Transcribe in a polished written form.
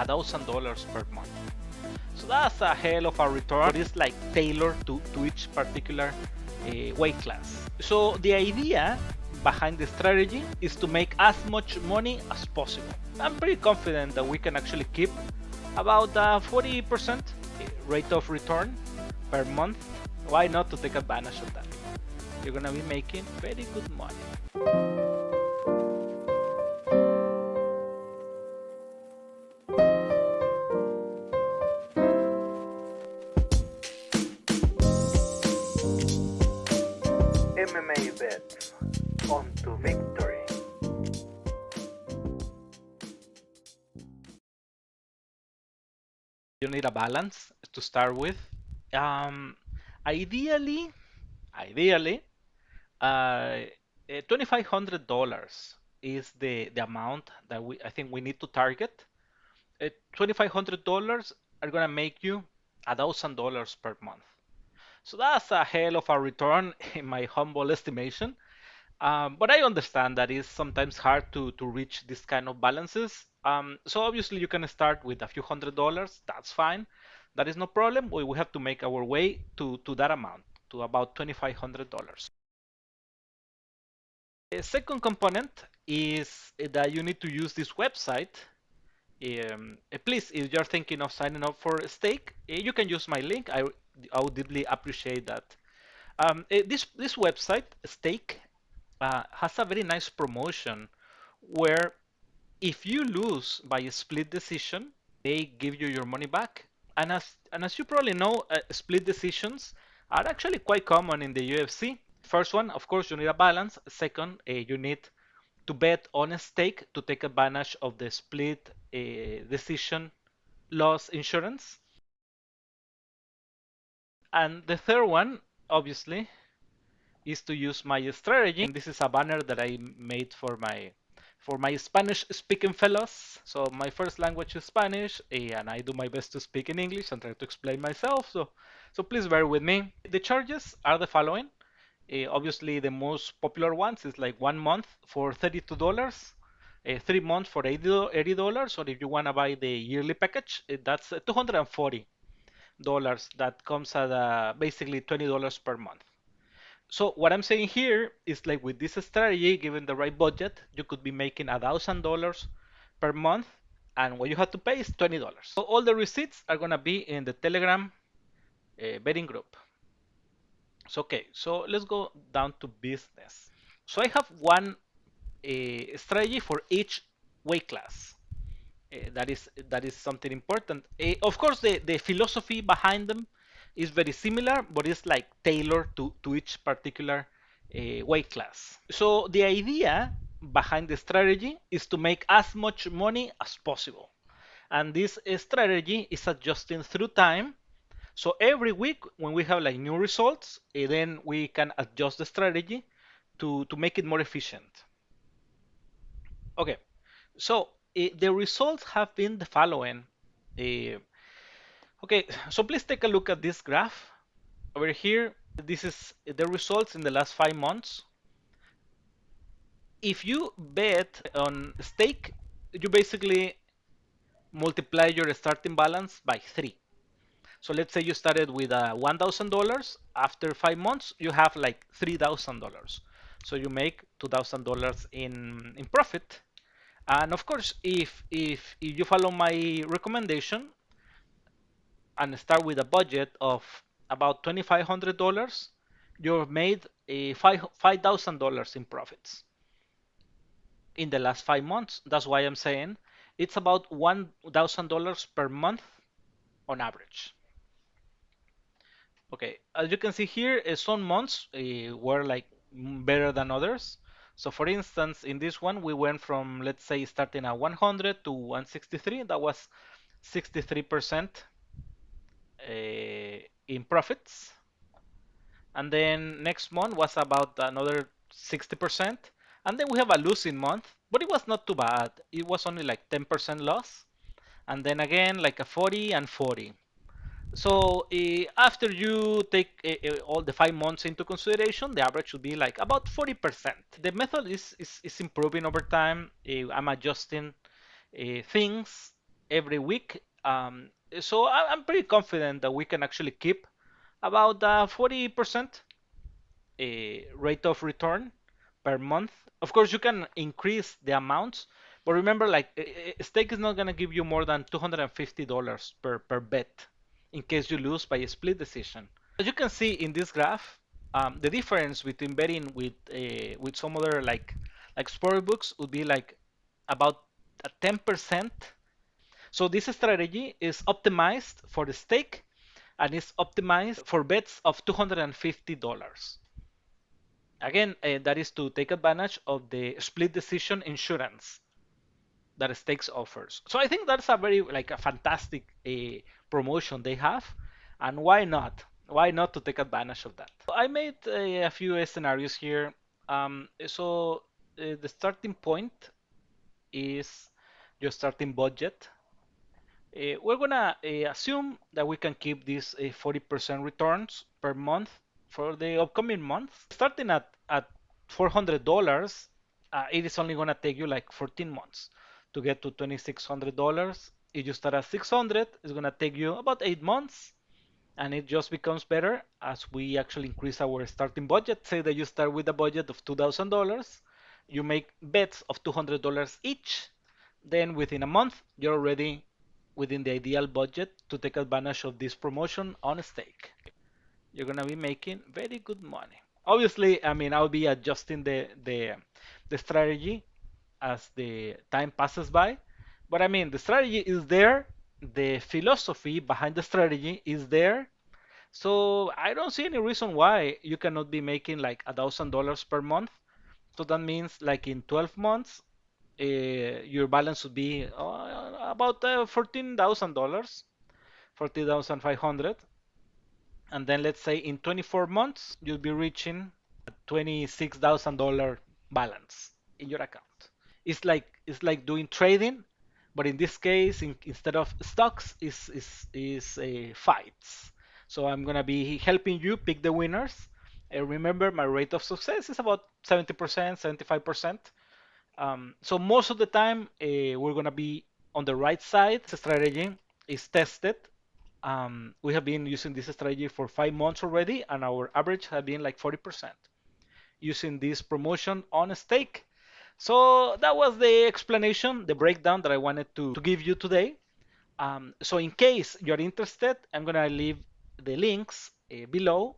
$1,000 per month. So that's a hell of a return, but it's like tailored to each particular weight class. So the idea behind the strategy is to make as much money as possible. I'm pretty confident that we can actually keep about 40% rate of return per month. Why not to take advantage of that? You're gonna be making very good money. MMA bet on to victory. You need a balance to start with. Um, ideally, ideally, $2,500 is the amount that I think we need to target. $2,500 are gonna make you $1,000 per month. So that's a hell of a return in my humble estimation. But I understand that it's sometimes hard to reach this kind of balances. So obviously you can start with a few $100s. That's fine. That is no problem. We have to make our way to that amount, to about $2,500. The second component is that you need to use this website. Please, if you're thinking of signing up for Stake, you can use my link. I would deeply appreciate that. This website, Stake, has a very nice promotion where if you lose by a split decision, they give you your money back. And as you probably know, split decisions are actually quite common in the UFC. First one, of course, you need a balance. Second, you need to bet on a stake to take advantage of the split decision loss insurance. And the third one, obviously, is to use my strategy. And this is a banner that I made for my Spanish speaking fellows. So my first language is Spanish, and I do my best to speak in English and try to explain myself. So please bear with me. The charges are the following. Obviously, the most popular ones is like 1 month for $32, 3 months for $80, or if you want to buy the yearly package, that's $240. That comes at basically $20 per month. So what I'm saying here is like with this strategy, given the right budget, you could be making $1,000 per month, and what you have to pay is $20. So all the receipts are gonna be in the Telegram betting group. So okay, so let's go down to business. So I have one strategy for each weight class. That is something important. Of course, the philosophy behind them is very similar, but it's like tailored to each particular weight class. So the idea behind the strategy is to make as much money as possible, and this strategy is adjusting through time. So every week when we have like new results, then we can adjust the strategy to make it more efficient. Okay, so the results have been the following. Uh, okay, so please take a look at this graph over here. This is the results in the last 5 months. If you bet on stake, you basically multiply your starting balance by 3. So let's say you started with $1,000. After 5 months, you have like $3,000. So you make $2,000 in profit. And of course, if you follow my recommendation and start with a budget of about $2,500, you've made a $5,000 in profits in the last 5 months. That's why I'm saying it's about $1,000 per month on average. Okay, as you can see here, some months were like better than others. So for instance, in this one, we went from, let's say, starting at 100 to 163. That was 63% in profits. And then next month was about another 60%. And then we have a losing month, but it was not too bad. It was only like 10% loss. And then again, like a 40 and 40. So after you take all the 5 months into consideration, the average should be like about 40%. The method is improving over time. I'm adjusting things. every week. So I'm pretty confident that we can actually keep about 40% rate of return per month. Of course, you can increase the amounts, but remember, like a stake is not gonna give you more than $250 per bet in case you lose by a split decision. As you can see in this graph, the difference between betting with some other like sport books would be like about a 10%. So this strategy is optimized for the stake and is optimized for bets of $250. Again, that is to take advantage of the split decision insurance that Stakes offers. So I think that's a very like a fantastic promotion they have, and why not? Why not to take advantage of that? I made a few scenarios here. The starting point is your starting budget. We're gonna assume that we can keep these 40% returns per month for the upcoming months. Starting at $400, it is only gonna take you like 14 months to get to $2,600. If you start at 600, it's gonna take you about 8 months, and it just becomes better as we actually increase our starting budget. Say that you start with a budget of $2,000, you make bets of $200 each, then within a month you're already within the ideal budget to take advantage of this promotion on a stake. You're gonna be making very good money. Obviously, I mean, I'll be adjusting the strategy as the time passes by, but I mean, the strategy is there, the philosophy behind the strategy is there, so I don't see any reason why you cannot be making like $1,000 per month. So that means like in 12 months, your balance would be about $14,000, 40,500. And then let's say in 24 months, you'll be reaching a $26,000 balance in your account. It's like doing trading, but in this case, instead of stocks, is fights. So I'm gonna be helping you pick the winners. Remember, my rate of success is about 70%, 75%. So most of the time, we're gonna be on the right side. The strategy is tested. We have been using this strategy for 5 months already, and our average has been like 40% using this promotion on a stake. So that was the explanation, the breakdown that I wanted to give you today. So in case you're interested, I'm gonna leave the links below